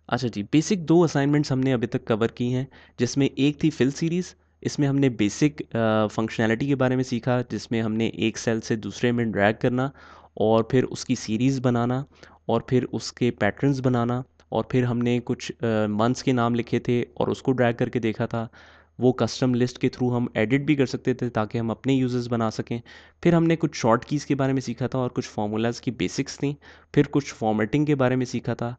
अच्छा जी, basic 2 assignments हमने अभी तक कवर की हैं, जिसमें एक थी फिल सीरीज़। इसमें हमने बेसिक फंक्शनैलिटी के बारे में सीखा, जिसमें हमने एक सेल से दूसरे में ड्रैग करना और फिर उसकी सीरीज़ बनाना और फिर उसके पैटर्न्स बनाना, और फिर हमने कुछ मंथ्स के नाम लिखे थे और उसको ड्रैग करके देखा था। वो कस्टम लिस्ट के थ्रू हम एडिट भी कर सकते थे ताकि हम अपने यूज़र्स बना सकें। फिर हमने कुछ शॉर्ट कीज़ के बारे में सीखा था और कुछ फार्मूलाज़ की बेसिक्स थी। फिर कुछ फॉर्मेटिंग के बारे में सीखा था।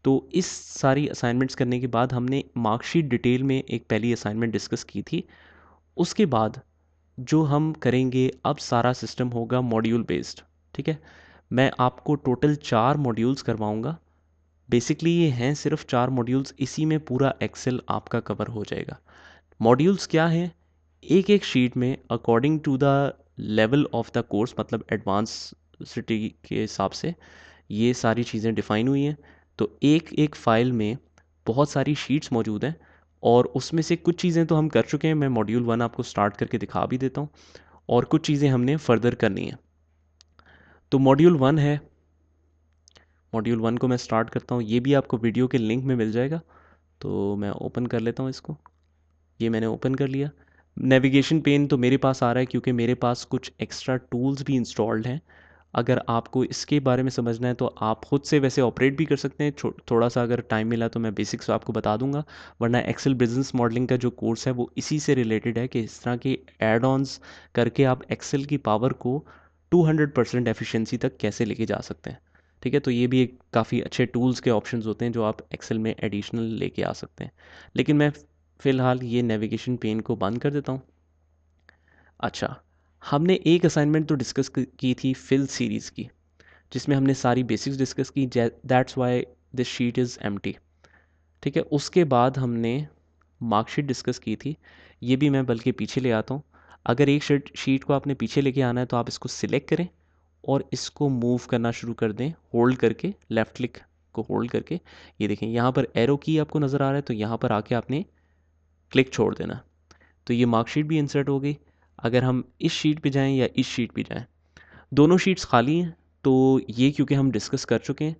तो इस सारी असाइनमेंट्स करने के बाद हमने मार्कशीट डिटेल में एक पहली असाइनमेंट डिस्कस की थी। उसके बाद जो हम करेंगे, अब सारा सिस्टम होगा मॉड्यूल बेस्ड। ठीक है, मैं आपको टोटल 4 मॉड्यूल्स करवाऊंगा। बेसिकली ये हैं सिर्फ 4 मॉड्यूल्स, इसी में पूरा एक्सेल आपका कवर हो जाएगा। मॉड्यूल्स क्या हैं? एक एक शीट में according to the level of the course, मतलब एडवांससिटी के हिसाब से ये सारी चीज़ें डिफ़ाइन हुई हैं। तो एक एक फ़ाइल में बहुत सारी शीट्स मौजूद हैं और उसमें से कुछ चीज़ें तो हम कर चुके हैं। मैं मॉड्यूल 1 आपको स्टार्ट करके दिखा भी देता हूँ और कुछ चीज़ें हमने फर्दर करनी है। तो मॉड्यूल 1 है, मॉड्यूल 1 को मैं स्टार्ट करता हूँ। ये भी आपको वीडियो के लिंक में मिल जाएगा। तो मैं ओपन कर लेता हूँ इसको। ये मैंने ओपन कर लिया। नेविगेशन पेन तो मेरे पास आ रहा है क्योंकि मेरे पास कुछ एक्स्ट्रा टूल्स भी इंस्टॉल्ड हैं। अगर आपको इसके बारे में समझना है तो आप ख़ुद से वैसे ऑपरेट भी कर सकते हैं। थोड़ा सा अगर टाइम मिला तो मैं बेसिक्स आपको बता दूंगा, वरना एक्सेल बिजनेस मॉडलिंग का जो कोर्स है वो इसी से रिलेटेड है कि इस तरह के एड ऑन्स करके आप एक्सेल की पावर को 200% एफिशिएंसी तक कैसे लेके जा सकते हैं। ठीक है, तो ये भी एक काफ़ी अच्छे टूल्स के ऑप्शंस होते हैं जो आप एक्सेल में एडिशनल लेके आ सकते हैं। लेकिन मैं फ़िलहाल ये नेविगेशन पेन को बंद कर देता हूँ। अच्छा, हमने एक असाइनमेंट तो डिस्कस की थी फिल सीरीज़ की, जिसमें हमने सारी बेसिक्स डिस्कस की। That's why this sheet is empty. ठीक है, उसके बाद हमने मार्कशीट डिस्कस की थी। ये भी मैं बल्कि पीछे ले आता हूँ। अगर एक शीट को आपने पीछे लेके आना है तो आप इसको सिलेक्ट करें और इसको मूव करना शुरू कर दें, होल्ड करके, लेफ़्ट क्लिक को होल्ड करके। ये देखें, यहाँ पर एरो की आपको नज़र आ रहा है, तो यहाँ पर आके आपने क्लिक छोड़ देना। तो ये मार्कशीट भी इंसर्ट हो गई। अगर हम इस शीट पे जाएं या इस शीट पे जाएं, दोनों शीट्स खाली हैं, तो ये क्योंकि हम डिस्कस कर चुके हैं।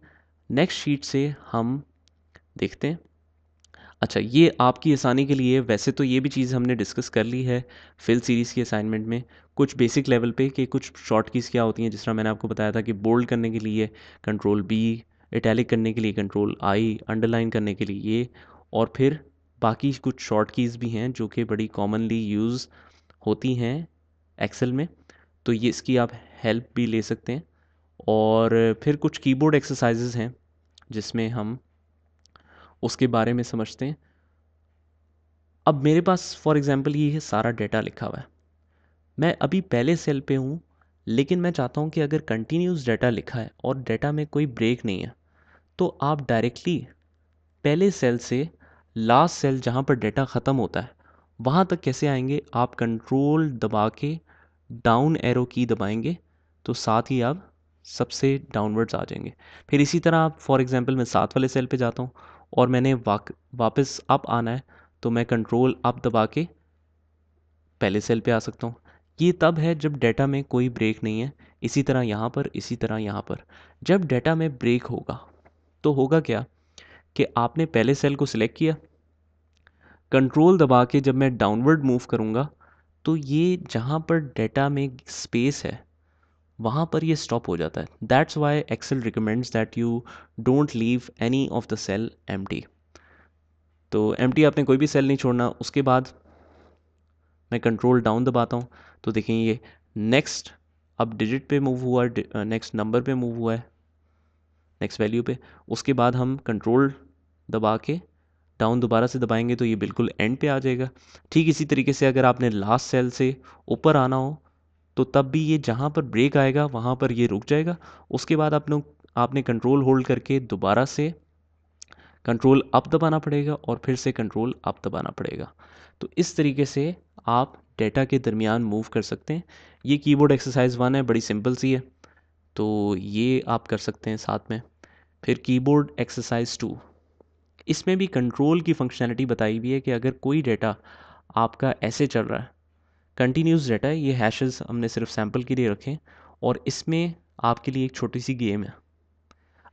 नेक्स्ट शीट से हम देखते हैं। अच्छा, ये आपकी आसानी के लिए, वैसे तो ये भी चीज़ हमने डिस्कस कर ली है फिल सीरीज़ की असाइनमेंट में, कुछ बेसिक लेवल पे कि कुछ शॉर्ट कीज़ क्या होती हैं। जिस तरह मैंने आपको बताया था कि बोल्ड करने के लिए कंट्रोल बी, इटैलिक करने के लिए कंट्रोल आई, अंडरलाइन करने के लिए ये, और फिर बाकी कुछ शॉर्ट कीज़ भी हैं जो कि बड़ी कॉमनली यूज़ होती हैं एक्सेल में। तो ये इसकी आप हेल्प भी ले सकते हैं। और फिर कुछ कीबोर्ड एक्सरसाइजेज हैं जिसमें हम उसके बारे में समझते हैं। अब मेरे पास फॉर एग्ज़ाम्पल ये है सारा डेटा लिखा हुआ है। मैं अभी पहले सेल पे हूँ, लेकिन मैं चाहता हूँ कि अगर कंटिन्यूस डाटा लिखा है और डाटा में कोई ब्रेक नहीं है, तो आप डायरेक्टली पहले सेल से लास्ट सेल जहाँ पर डाटा ख़त्म होता है वहाँ तक कैसे आएंगे? आप कंट्रोल दबा के डाउन एरो की दबाएंगे तो साथ ही आप सबसे डाउनवर्ड्स आ जाएंगे। फिर इसी तरह आप फॉर एग्ज़ाम्पल मैं 7 वाले सेल पे जाता हूँ और मैंने वापस अप आना है, तो मैं कंट्रोल अप दबा के पहले सेल पे आ सकता हूँ। ये तब है जब डेटा में कोई ब्रेक नहीं है। इसी तरह यहाँ पर, इसी तरह यहाँ पर। जब डेटा में ब्रेक होगा तो होगा क्या कि आपने पहले सेल को सिलेक्ट किया, कंट्रोल दबा के जब मैं डाउनवर्ड मूव करूँगा तो ये जहाँ पर डेटा में स्पेस है वहाँ पर ये स्टॉप हो जाता है। That's why Excel recommends that you don't leave any of the cell empty. तो एम्प्टी आपने कोई भी सेल नहीं छोड़ना। उसके बाद मैं कंट्रोल डाउन दबाता हूँ तो देखें ये नेक्स्ट अब डिजिट पे मूव हुआ, नेक्स्ट नंबर पे मूव हुआ है, नेक्स्ट वैल्यू पे। उसके बाद हम कंट्रोल दबा के डाउन दोबारा से दबाएंगे तो ये बिल्कुल एंड पे आ जाएगा। ठीक इसी तरीके से अगर आपने लास्ट सेल से ऊपर आना हो तो तब भी ये जहाँ पर ब्रेक आएगा वहाँ पर ये रुक जाएगा। उसके बाद आपने कंट्रोल होल्ड करके दोबारा से कंट्रोल अप दबाना पड़ेगा और फिर से कंट्रोल अप दबाना पड़ेगा। तो इस तरीके से आप डेटा के दरमियान मूव कर सकते हैं। ये कीबोर्ड एक्सरसाइज 1 है, बड़ी सिंपल सी है, तो ये आप कर सकते हैं साथ में। फिर कीबोर्ड एक्सरसाइज 2, इसमें भी कंट्रोल की फंक्शनैलिटी बताई हुई है कि अगर कोई डेटा आपका ऐसे चल रहा है, कंटिन्यूस डेटा है, ये हैशेस हमने सिर्फ सैम्पल के लिए रखें, और इसमें आपके लिए एक छोटी सी गेम है।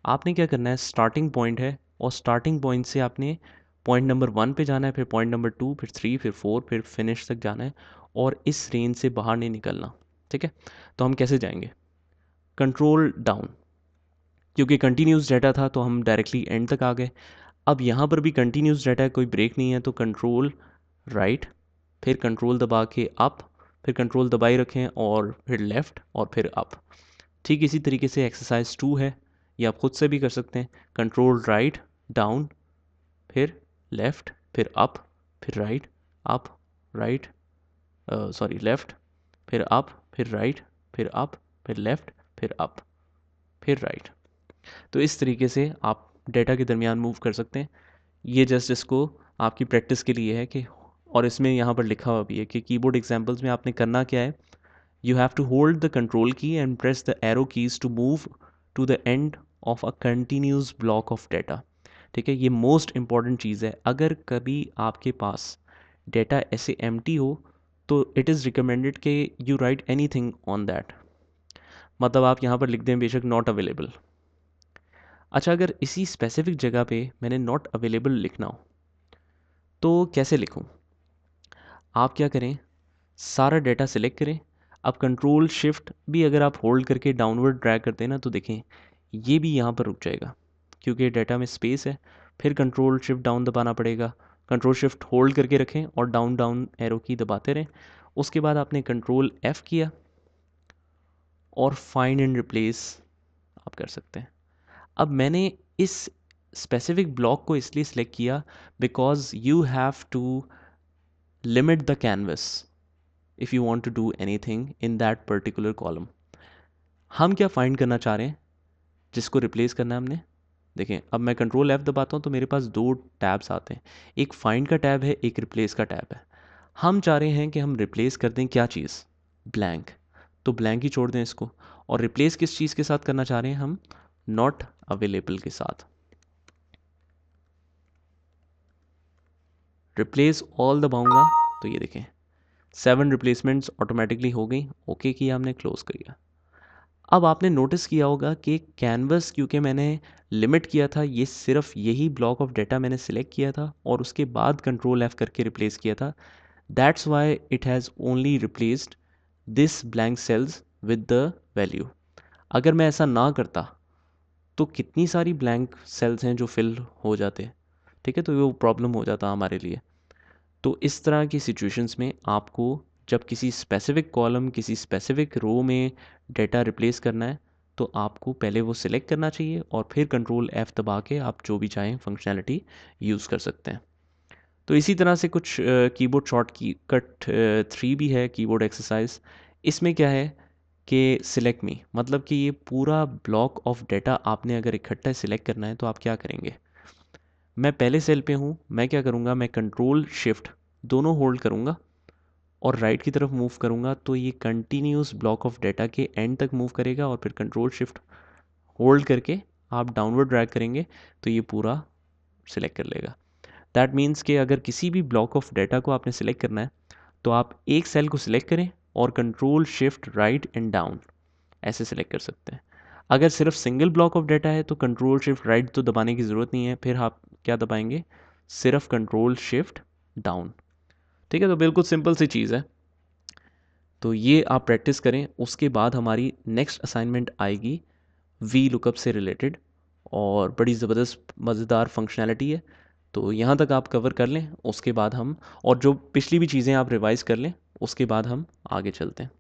आपने क्या करना है, स्टार्टिंग पॉइंट है और स्टार्टिंग पॉइंट से आपने पॉइंट नंबर 1 पे जाना है, फिर पॉइंट नंबर 2, फिर 3, फिर 4, फिर फिनिश तक जाना है और इस रेंज से बाहर नहीं निकलना। ठीक है, तो हम कैसे जाएंगे? कंट्रोल डाउन, क्योंकि कंटिन्यूस डाटा था तो हम डायरेक्टली एंड तक आ गए। अब यहाँ पर भी कंटिन्यूस डाटा है, कोई ब्रेक नहीं है, तो कंट्रोल राइट, फिर कंट्रोल दबा के अप, फिर कंट्रोल दबाए रखें और फिर लेफ़्ट और फिर अप। ठीक इसी तरीके से एक्सरसाइज 2 है, ये आप खुद से भी कर सकते हैं। कंट्रोल राइट डाउन, फिर लेफ़्ट, फिर अप, फिर right, up, right, sorry left, फिर अप, फिर राइट, फिर अप, फिर लेफ़्ट, फिर अप, फिर राइट। तो इस तरीके से आप डेटा के दरमियान मूव कर सकते हैं। ये जस्ट इसको आपकी प्रैक्टिस के लिए है कि, और इसमें यहाँ पर लिखा हुआ भी है कि कीबोर्ड एग्जांपल्स में आपने करना क्या है, you have to hold the control key and press the arrow keys to move to the end of a continuous block of data. ठीक है, ये मोस्ट इंपॉर्टेंट चीज़ है। अगर कभी आपके पास डेटा ऐसे एम्प्टी हो तो इट इज़ रिकमेंडेड कि you right any thing on that. मतलब आप यहाँ पर लिख दें बेशक नॉट अवेलेबल। अच्छा, अगर इसी स्पेसिफिक जगह पे मैंने नॉट अवेलेबल लिखना हो तो कैसे लिखूं? आप क्या करें, सारा डेटा सेलेक्ट करें। अब कंट्रोल शिफ्ट भी अगर आप होल्ड करके डाउनवर्ड ड्रैग करते हैं ना तो देखें ये भी यहाँ पर रुक जाएगा क्योंकि डेटा में स्पेस है। फिर कंट्रोल शिफ्ट डाउन दबाना पड़ेगा। कंट्रोल शिफ्ट होल्ड करके रखें और डाउन डाउन एरो की दबाते रहें। उसके बाद आपने कंट्रोल F किया और फाइंड एंड रिप्लेस आप कर सकते हैं। अब मैंने इस स्पेसिफिक ब्लॉक को इसलिए सिलेक्ट किया because you have to limit the canvas if you want to do anything in that particular column. हम क्या फाइंड करना चाह रहे हैं जिसको रिप्लेस करना है हमने? देखें, अब मैं कंट्रोल F दबाता हूँ तो मेरे पास दो टैब्स आते हैं, एक फाइंड का टैब है, एक रिप्लेस का टैब है। हम चाह रहे हैं कि हम रिप्लेस कर दें क्या चीज़? ब्लैंक। तो ब्लैंक ही छोड़ दें इसको। और रिप्लेस किस चीज़ के साथ करना चाह रहे हैं हम? नॉट अवेलेबल के साथ। रिप्लेस ऑल दबाऊंगा तो ये देखें 7 रिप्लेसमेंट्स ऑटोमेटिकली हो गई। ओके किया हमने, क्लोज किया। अब आपने नोटिस किया होगा कि कैनवस क्योंकि मैंने लिमिट किया था, ये सिर्फ यही ब्लॉक ऑफ डेटा मैंने सिलेक्ट किया था और उसके बाद कंट्रोल F करके रिप्लेस किया था। That's why it has only replaced this blank cells with the value. अगर मैं ऐसा ना करता तो कितनी सारी ब्लैंक सेल्स हैं जो फिल हो जाते। ठीक है, तो वो प्रॉब्लम हो जाता हमारे लिए। तो इस तरह की सिचुएशंस में आपको जब किसी स्पेसिफिक कॉलम, किसी स्पेसिफिक रो में डेटा रिप्लेस करना है तो आपको पहले वो सिलेक्ट करना चाहिए और फिर कंट्रोल F दबा के आप जो भी चाहें फंक्शनैलिटी यूज़ कर सकते हैं। तो इसी तरह से कुछ कीबोर्ड शॉर्ट की कट 3 भी है कीबोर्ड एक्सरसाइज। इसमें क्या है कि सिलेक्ट मी, मतलब कि ये पूरा ब्लॉक ऑफ डेटा आपने अगर इकट्ठा सिलेक्ट करना है तो आप क्या करेंगे? मैं पहले सेल पे हूँ, मैं क्या करूँगा, मैं कंट्रोल शिफ्ट दोनों होल्ड करूँगा और राइट की तरफ मूव करूँगा तो ये कंटिन्यूस ब्लॉक ऑफ डेटा के एंड तक मूव करेगा और फिर कंट्रोल शिफ्ट होल्ड करके आप डाउनवर्ड ड्रैग करेंगे तो ये पूरा सिलेक्ट कर लेगा। दैट मीन्स कि अगर किसी भी ब्लॉक ऑफ डेटा को आपने सिलेक्ट करना है तो आप एक सेल को सिलेक्ट करें और control shift right and down ऐसे सिलेक्ट कर सकते हैं। अगर सिर्फ सिंगल ब्लॉक ऑफ डेटा है तो कंट्रोल शिफ्ट राइट तो दबाने की ज़रूरत नहीं है, फिर आप क्या दबाएंगे? सिर्फ कंट्रोल शिफ्ट डाउन। ठीक है, तो बिल्कुल सिंपल सी चीज़ है। तो ये आप प्रैक्टिस करें, उसके बाद हमारी नेक्स्ट असाइनमेंट आएगी वी लुकअप से रिलेटेड और बड़ी ज़बरदस्त मज़ेदार फंक्शनैलिटी है। तो यहाँ तक आप कवर कर लें, उसके बाद हम, और जो पिछली भी चीज़ें आप रिवाइज़ कर लें, उसके बाद हम आगे चलते हैं।